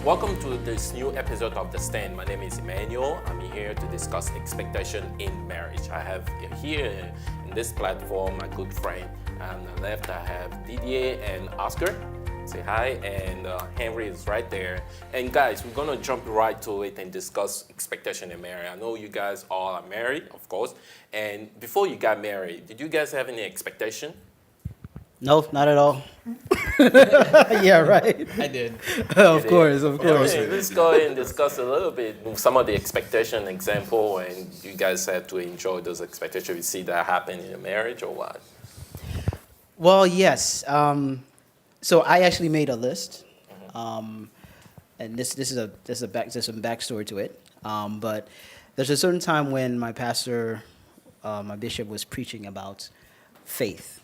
Welcome to this new episode of The Stand. My name is Emmanuel. I'm here to discuss expectation in marriage. I have here in this platform my good friend. On the left, I have Didier and Oscar. Say hi, and Henry is right there. And guys, we're gonna jump right to it and discuss expectation in marriage. I know you guys all are married, of course. And before you got married, did you guys have any expectation? No, not at all. Yeah, right. I did. Of course, of course. Okay, let's go ahead and discuss a little bit some of the expectation example, and you guys had to enjoy those expectations. You see that happen in a marriage or what? Well, yes. So I actually made a list, and there's some backstory to it. But there's a certain time when my pastor, my bishop, was preaching about faith,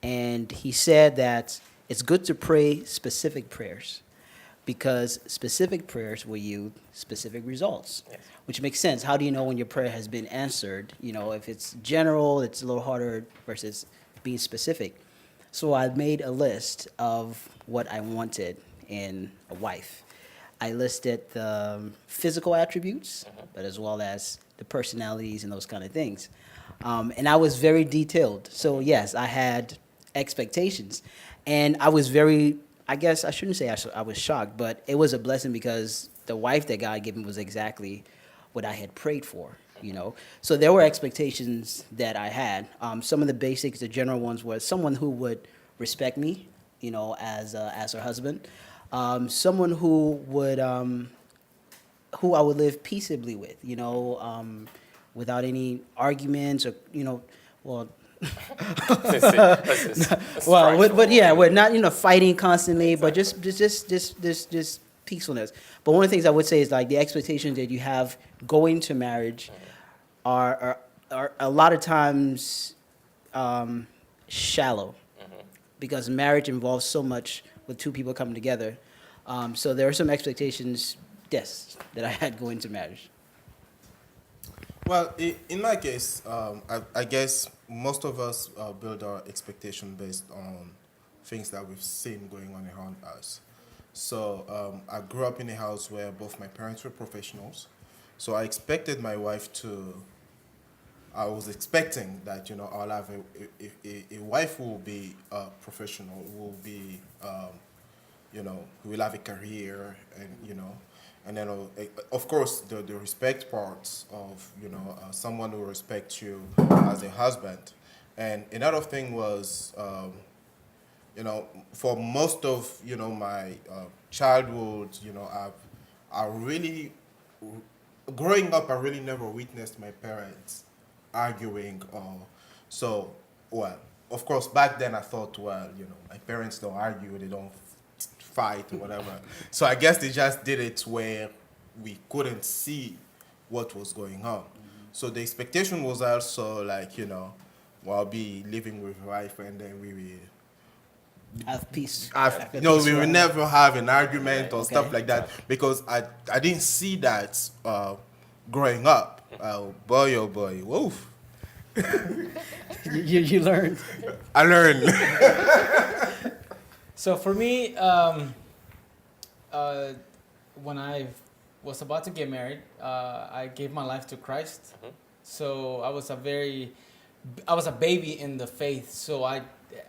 and he said that it's good to pray specific prayers because specific prayers will yield specific results, Yes. which makes sense. How do you know when your prayer has been answered? You know, if it's general, it's a little harder versus being specific. So I made a list of what I wanted in a wife. I listed the physical attributes, but as well as the personalities and those kind of things. And I was very detailed. So yes, I had expectations. And I was I guess I shouldn't say I was shocked, but it was a blessing because the wife that God gave me was exactly what I had prayed for, you know. So there were expectations that I had. Some of the basics, the general ones, were someone who would respect me, you know, as her husband. Someone who I would live peaceably with, you know, without any arguments or, you know, well, we're not, you know, fighting constantly, but just peacefulness. But one of the things I would say is like the expectations that you have going to marriage are a lot of times shallow, because marriage involves so much with two people coming together. So there are some expectations, yes, that I had going to marriage. Well, in my case, I guess most of us build our expectation based on things that we've seen going on around us. So I grew up in a house where both my parents were professionals. So I expected my wife to. I was expecting that I'll have a wife who will be professional, who will be who will have a career, and then of course the respect parts of someone who respects you as a husband. And another thing was for most of my childhood, I really growing up, I really never witnessed my parents arguing or so. Well, of course back then I thought, well, my parents don't argue, they don't fight or whatever. So I guess they just did it where we couldn't see what was going on. So the expectation was also like, well, I'll be living with my wife and then we will Have peace. we will never have an argument or stuff like that, because I didn't see that growing up. Oh boy, whoa. You learned. I learned. So for me, when I was about to get married, I gave my life to Christ. So I was a baby in the faith. So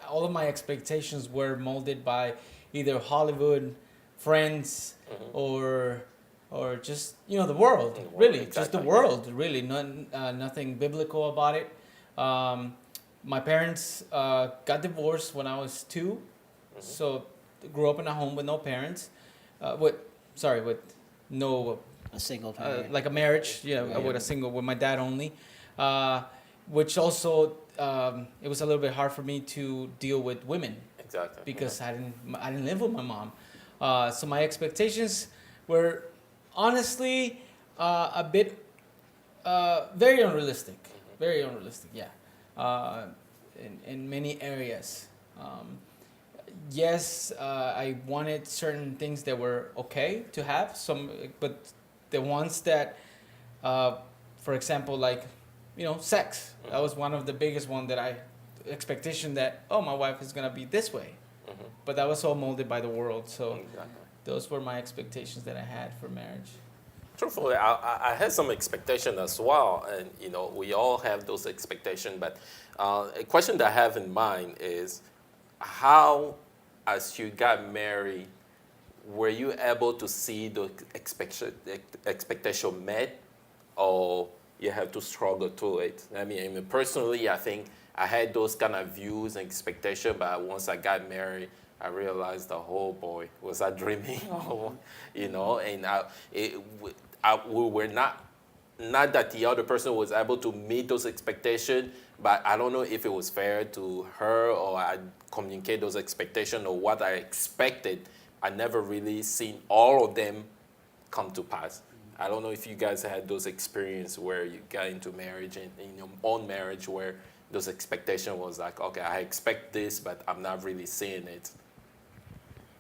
all of my expectations were molded by either Hollywood, friends, or just the world, really, exactly. just the world, really. Nothing biblical about it. My parents got divorced when I was 2, so grew up in a home with no parents, with no A single parent. like a marriage, with my dad only, which also it was a little bit hard for me to deal with women Exactly. because I didn't live with my mom, so my expectations were honestly a bit very unrealistic, yeah, in many areas. Yes, I wanted certain things that were okay to have, but the ones that, for example, like, sex. That was one of the biggest one that expectation that, oh, my wife is gonna be this way, but that was all molded by the world. So Exactly. those were my expectations that I had for marriage. Truthfully, I had some expectation as well, and we all have those expectations. But a question that I have in mind is, how, as you got married, were you able to see the expectation met, or you have to struggle to it? I mean, personally, I think I had those kind of views and expectations, but once I got married, I realized, oh boy, was I dreaming? And we were not that the other person was able to meet those expectations, but I don't know if it was fair to her, or I communicate those expectations, or what I expected. I never really seen all of them come to pass. I don't know if you guys had those experiences where you got into marriage and in your own marriage where those expectations was like, okay, I expect this, but I'm not really seeing it.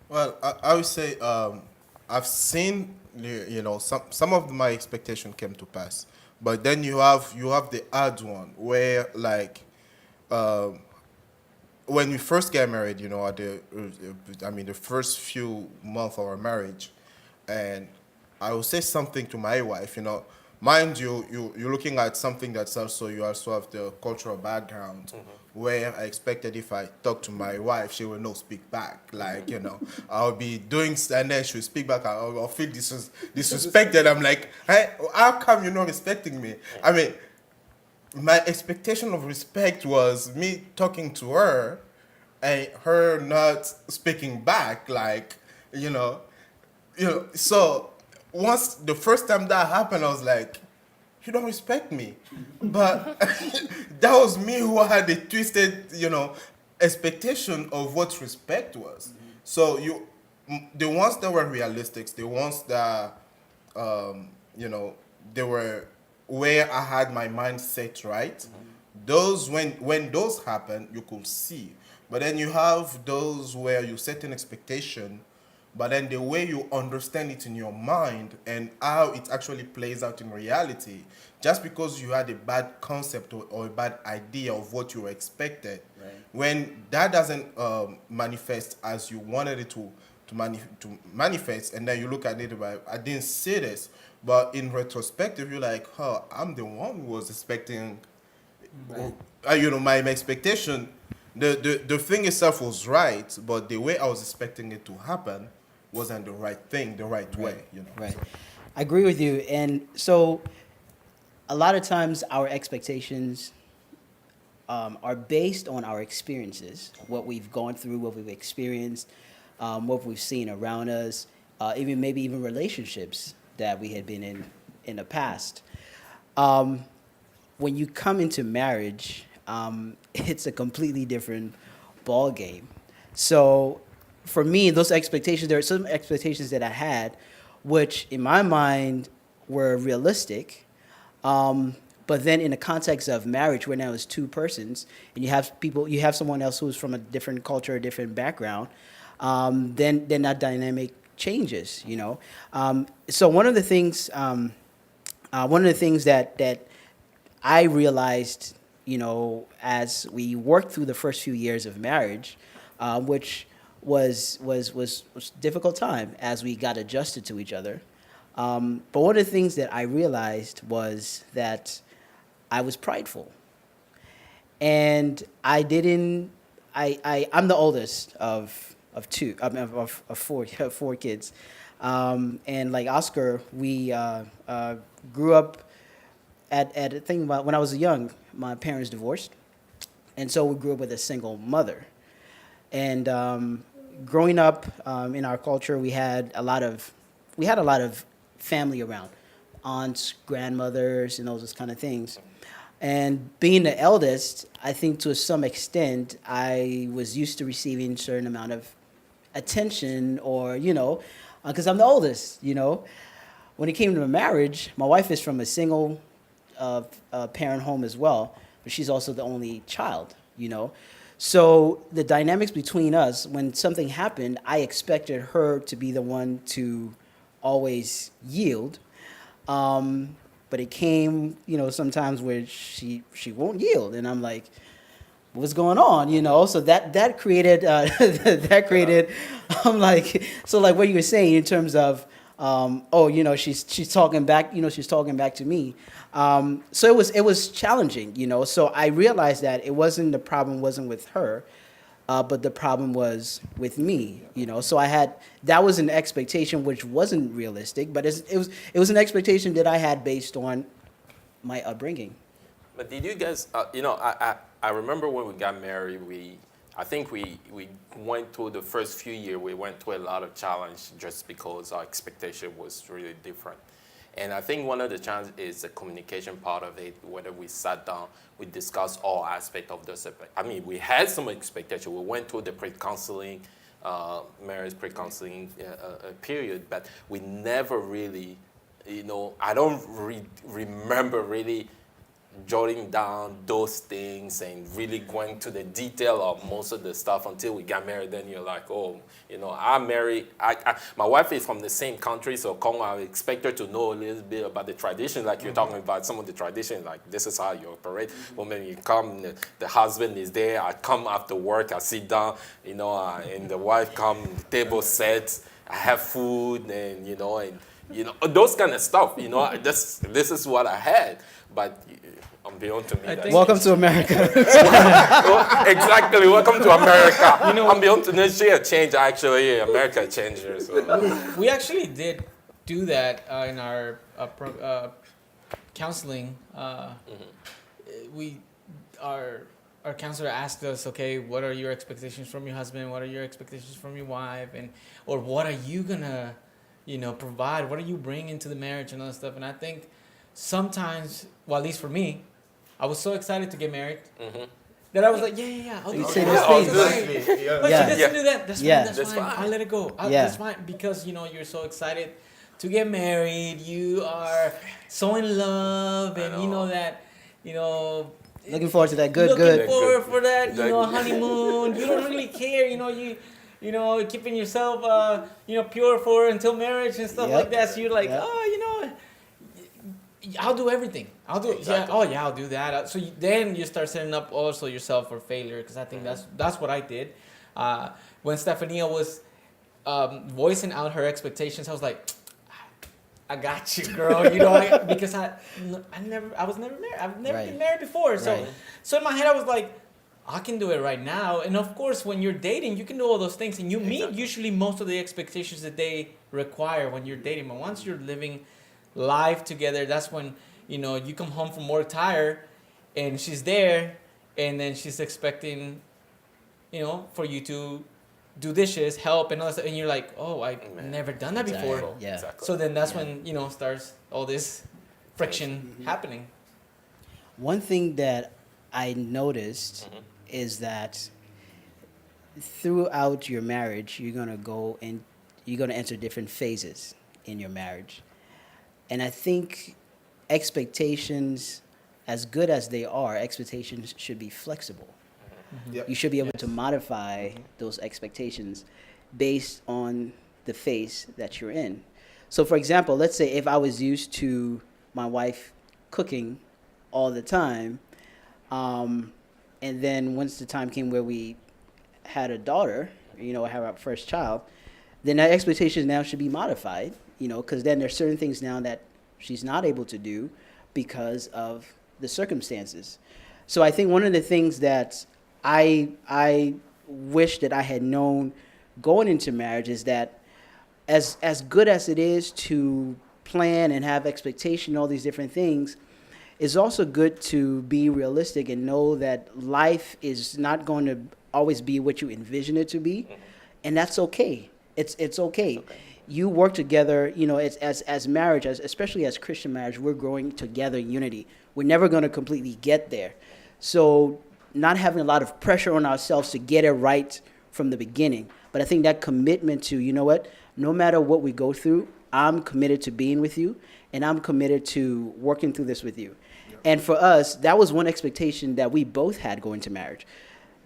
Well, I would say I've seen some of my expectation came to pass, but then you have the odd one where like when we first get married, at the first few months of our marriage, and I will say something to my wife, mind you, you're looking at something that's also, you also have the cultural background, where I expected if I talk to my wife, she will not speak back. Like, I'll be doing, and then she'll speak back, I'll feel disrespected. I'm like, hey, how come you're not respecting me? I mean, my expectation of respect was me talking to her and her not speaking back, like, so once the first time that happened, I was like, you don't respect me. But that was me who had a twisted, expectation of what respect was. So the ones that were realistic, the ones that, they were where I had my mind set right. Those, when those happen, you could see. But then you have those where you set an expectation, but then the way you understand it in your mind and how it actually plays out in reality, just because you had a bad concept or a bad idea of what you expected, Right. when that doesn't manifest as you wanted it to manifest, and then you look at it like, I didn't see this, but in retrospective, you're like, oh, I'm the one who was expecting, my expectation. The thing itself was right, but the way I was expecting it to happen wasn't the right thing, the right way. Right. I agree with you. And so a lot of times our expectations are based on our experiences, what we've gone through, what we've experienced, what we've seen around us, maybe even relationships that we had been in the past. When you come into marriage, it's a completely different ball game. So for me, those expectations, there are some expectations that I had, which in my mind were realistic. But then in the context of marriage, where now it's two persons, and you have someone else who's from a different culture, a different background, then that dynamic changes, So one of the things that I realized, as we worked through the first few years of marriage, which was a difficult time as we got adjusted to each other. But one of the things that I realized was that I was prideful, and I'm the oldest of four kids, and like Oscar, we grew up at a thing about when I was young. My parents divorced, and so we grew up with a single mother. And growing up in our culture, we had a lot of family around, aunts, grandmothers, and those kind of things. And being the eldest, I think to some extent, I was used to receiving a certain amount of attention, or because I'm the oldest. When it came to marriage, my wife is from a single parent home as well, but she's also the only child. So the dynamics between us, when something happened, I expected her to be the one to always yield. But it came, sometimes where she won't yield. And I'm like, what's going on, you know? So that created that created like, so like what you were saying in terms of oh, you know, she's talking back, you know, she's talking back to me. So it was challenging, you know. So I realized that the problem wasn't with her, but the problem was with me, you know. So that was an expectation which wasn't realistic, but it was an expectation that I had based on my upbringing. But did you guys, you know, I remember when we got married, I think we went through the first few years, we went through a lot of challenge just because our expectation was really different. And I think one of the challenges is the communication part of it, whether we sat down, we discussed all aspects of this. I mean, we had some expectation. We went through the pre-counseling, marriage pre-counseling period, but we never really, you know, I don't remember really jotting down those things and really going to the detail of most of the stuff until we got married. Then you're like, oh, you know, I'm married. My wife is from the same country, so I expect her to know a little bit about the tradition, like you're talking about some of the traditions, like this is how you operate. When you come, the husband is there. I come after work, I sit down, you know, and the wife come, the table sets, I have food, and you know, those kind of stuff. You know, this is what I had, but. Unbeknown to me. Welcome to America. Exactly. Welcome to America. You know, unbeknown to me, she had changed actually. America changed her. So. We actually did do that in our counseling. Our counselor asked us, okay, what are your expectations from your husband? What are your expectations from your wife? Or what are you gonna, you know, provide? What are you bringing to the marriage and all that stuff? And I think sometimes, well, at least for me, I was so excited to get married that I was like, yeah. I'll do say that. those But she doesn't do that. That's fine. I'll let it go. That's fine because, you know, you're so excited to get married. You are so in love, and you know that, you know. Looking forward to that. Looking forward for that, you know, honeymoon. You don't really care, you know. You know, keeping yourself, you know, pure for until marriage and stuff like that. So you're like, oh, you know. I'll do everything. I'll do exactly. I'll do that. So then you start setting up also yourself for failure, because I think that's what I did. When Stephania was voicing out her expectations, I was like, I got you, girl. You know, because I was never married. I've never been married before. So so in my head I was like, I can do it right now. And of course, when you're dating, you can do all those things, and you meet usually most of the expectations that they require when you're dating. But once you're living life together, that's when, you know, you come home from work tired and she's there, and then she's expecting, you know, for you to do dishes, help, and all that stuff, and you're like, oh, I've never done that before. Yeah. Exactly. So then that's when, you know, starts all this friction happening. One thing that I noticed is that throughout your marriage, you're gonna enter different phases in your marriage. And I think expectations, as good as they are, expectations should be flexible. Yep. You should be able to modify those expectations based on the phase that you're in. So, for example, let's say if I was used to my wife cooking all the time, and then once the time came where we had a daughter, you know, have our first child, then that expectation now should be modified. You know, because then there's certain things now that she's not able to do because of the circumstances. So I think one of the things that I wish that I had known going into marriage is that as good as it is to plan and have expectation, all these different things, it's also good to be realistic and know that life is not going to always be what you envision it to be, and that's okay. It's okay. You work together, you know, as marriage, especially as Christian marriage, we're growing together in unity. We're never going to completely get there. So not having a lot of pressure on ourselves to get it right from the beginning. But I think that commitment to, you know what, no matter what we go through, I'm committed to being with you, and I'm committed to working through this with you. Yep. And for us, that was one expectation that we both had going to marriage.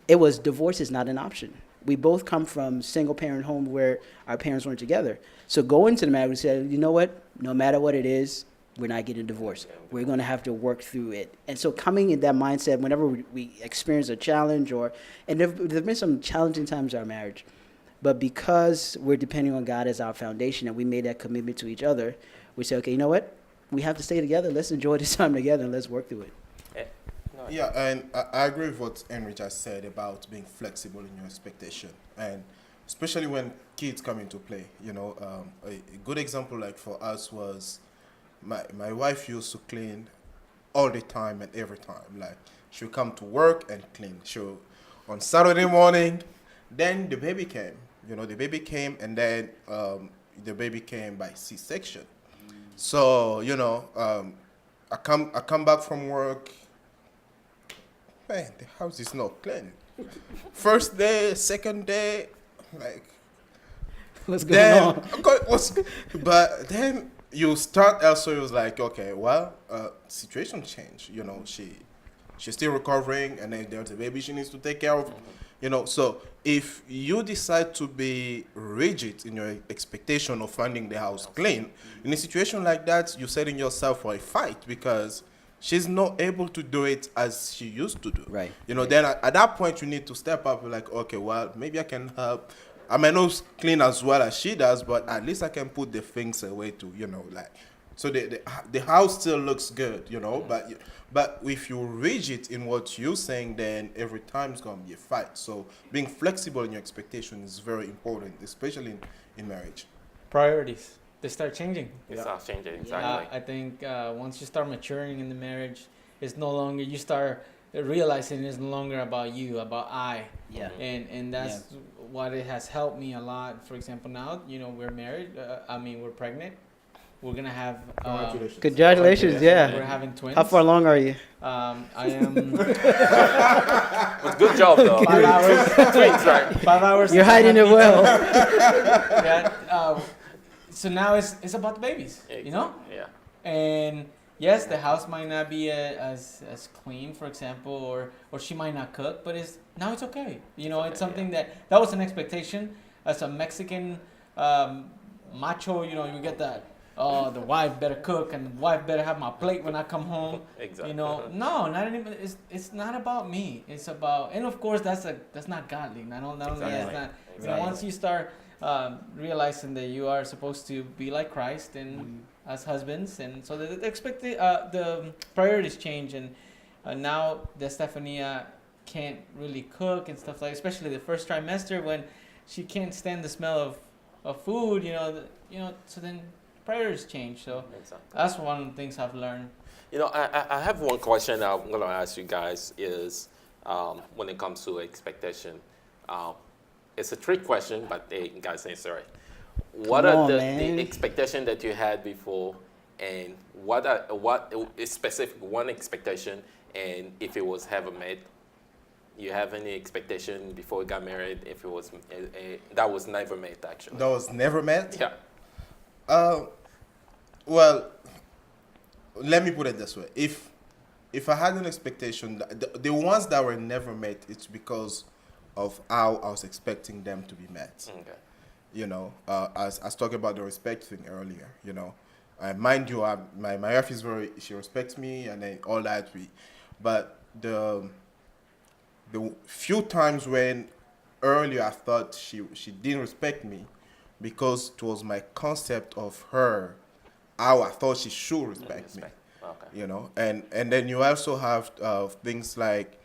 It was divorce is not an option. We both come from single-parent home where our parents weren't together. So going into the marriage, we said, you know what? No matter what it is, we're not getting divorced. We're going to have to work through it. And so coming in that mindset, whenever we experience a challenge and there've been some challenging times in our marriage, but because we're depending on God as our foundation and we made that commitment to each other, we say, okay, you know what? We have to stay together. Let's enjoy this time together and let's work through it. Yeah, and I agree with what Henry just said about being flexible in your expectation, and especially when kids come into play. A good example, like for us, was my wife used to clean all the time and every time. Like she'll come to work and clean. She'll on Saturday morning, then the baby came. And then the baby came by C-section. So I come back from work. Man, the house is not clean. First day, second day, like What's going on? But then you start also. It was like, okay, well, situation changed. She's still recovering, and then there's a baby she needs to take care of. So if you decide to be rigid in your expectation of finding the house clean, in a situation like that, you're setting yourself for a fight because she's not able to do it as she used to do. Right. Then at that point, you need to step up. Like, okay, well, maybe I can help. I might not clean as well as she does, but at least I can put the things away to, so the house still looks good, but if you're rigid in what you're saying, then every time it's going to be a fight. So being flexible in your expectation is very important, especially in marriage. Priorities, they start changing. It starts changing, exactly. I think once you start maturing in the marriage, it's no longer, you start realizing it's no longer about you, about I. Yeah. And that's what it has helped me a lot. For example, now, we're married. We're pregnant. We're going to have... Congratulations, yeah. We're having twins. How far along are you? I am... But good job, though. 5 hours. Twins, right? 5 hours. You're hiding it well. Yeah, so now it's about the babies, Yeah. And yes, the house might not be as clean, for example, or she might not cook, but it's okay. It's something that was an expectation as a Mexican macho. You get that. Oh, the wife better cook and the wife better have my plate when I come home. Exactly. No, not even. It's not about me. It's about, and of course that's not godly. Not only Exactly. that's not. Exactly. Once you start realizing that you are supposed to be like Christ and as husbands, and so the priorities change, and now that Stefania can't really cook and stuff like, especially the first trimester when she can't stand the smell of food, so then priorities change. So Exactly. that's one of the things I've learned. I have one question I'm going to ask you guys is when it comes to expectation. It's a trick question, but hey, guys, answer it. What Come are on, the man. expectation that you had before, and what is specific one expectation, and if it was ever met? You have any expectation before you got married? If it was that was never met, actually. That was never met? Yeah. Well, let me put it this way. If I had an expectation, the ones that were never met, it's because of how I was expecting them to be met. Okay. As I was talking about the respect thing earlier, mind you, my wife is she respects me and then all that. But the few times when earlier I thought she didn't respect me because it was my concept of her, how I thought she should respect me. Okay. And then you also have things like,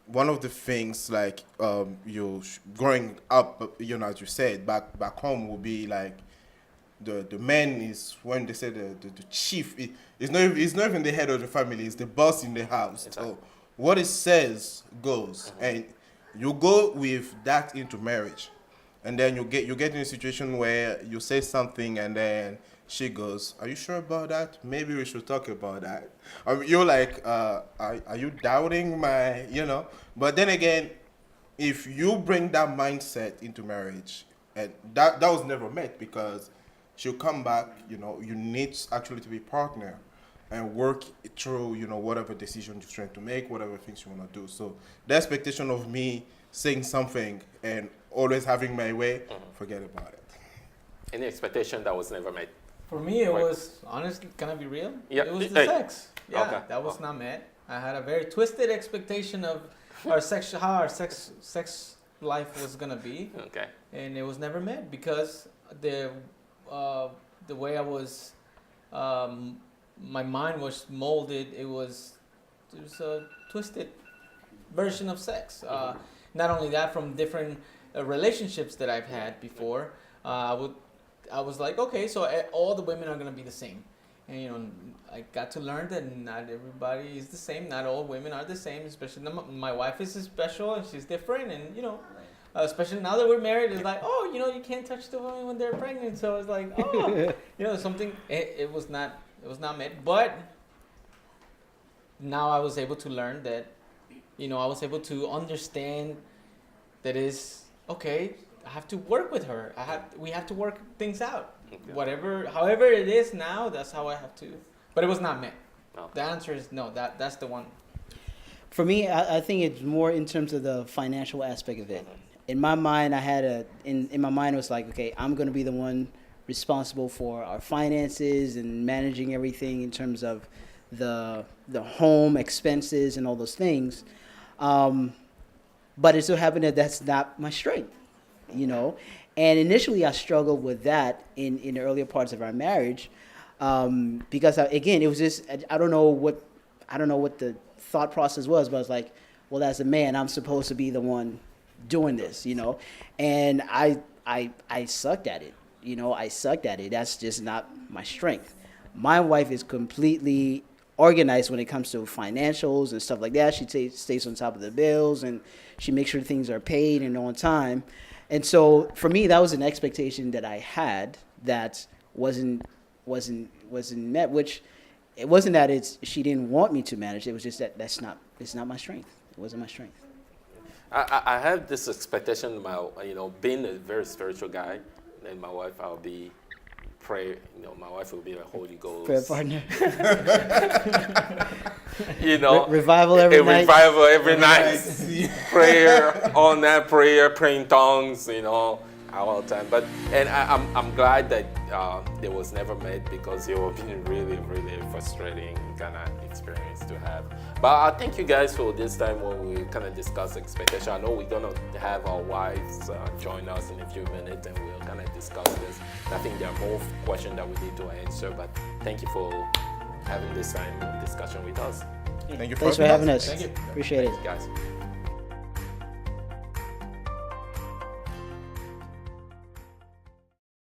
one of the things like growing up, as you said, back home will be like the man is, when they say the chief, it's not even the head of the family, it's the boss in the house. Exactly. So what it says goes, and you go with that into marriage, and then you get in a situation where you say something and then she goes, "Are you sure about that? Maybe we should talk about that." You're like, "Are you doubting my, But then again, if you bring that mindset into marriage, and that was never met because she'll come back, you need actually to be partner and work through, whatever decision you're trying to make, whatever things you want to do. So the expectation of me saying something and always having my way, forget about it. Any expectation that was never met? For me, it Right. was honestly, can I be real? Yeah. It was the Hey. sex. Yeah, Okay. that was not met. I had a very twisted expectation of our how our sex life was gonna be, Okay. and it was never met because the way I was, my mind was molded. It was a twisted version of sex. Not only that, from different relationships that I've had before, I was like, okay, so all the women are gonna be the same, and I got to learn that not everybody is the same. Not all women are the same. Especially my wife is special and she's different, and especially now that we're married, it's like, oh, you can't touch the women when they're pregnant. So it's like, oh, something. It was not met, but now I was able to learn that, I was able to understand that is okay. I have to work with her. We have to work things out. Okay. However it is now, that's how I have to. But it was not met. No. The answer is no. That's the one. For me, I think it's more in terms of the financial aspect of it. In my mind, in my mind it was like, okay, I'm going to be the one responsible for our finances and managing everything in terms of the home expenses and all those things. But it so happened that that's not my strength, And initially, I struggled with that in the earlier parts of our marriage, because again, it was just I don't know what the thought process was, but I was like, well, as a man, I'm supposed to be the one doing this, and I sucked at it, I sucked at it. That's just not my strength. My wife is completely organized when it comes to financials and stuff like that. She stays on top of the bills and she makes sure things are paid and on time. And so for me, that was an expectation that I had that wasn't met. Which it wasn't that she didn't want me to manage. It was just that it's not my strength. It wasn't my strength. I have this expectation, being a very spiritual guy, and my wife, I'll be pray. My wife will be a Holy Ghost Prayer partner. Revival every night. Revival every night. Prayer, all that prayer, praying tongues, all the time. But I'm glad that it was never made, because it would have been really, really frustrating kind of experience to have. But I thank you guys for this time when we kind of discuss expectation. I know we're gonna have our wives join us in a few minutes, and we'll kind of discuss this. I think there are more questions that we need to answer. But thank you for having this time discussion with us. Thank you Thanks for having us. Thank you. Appreciate it. Guys.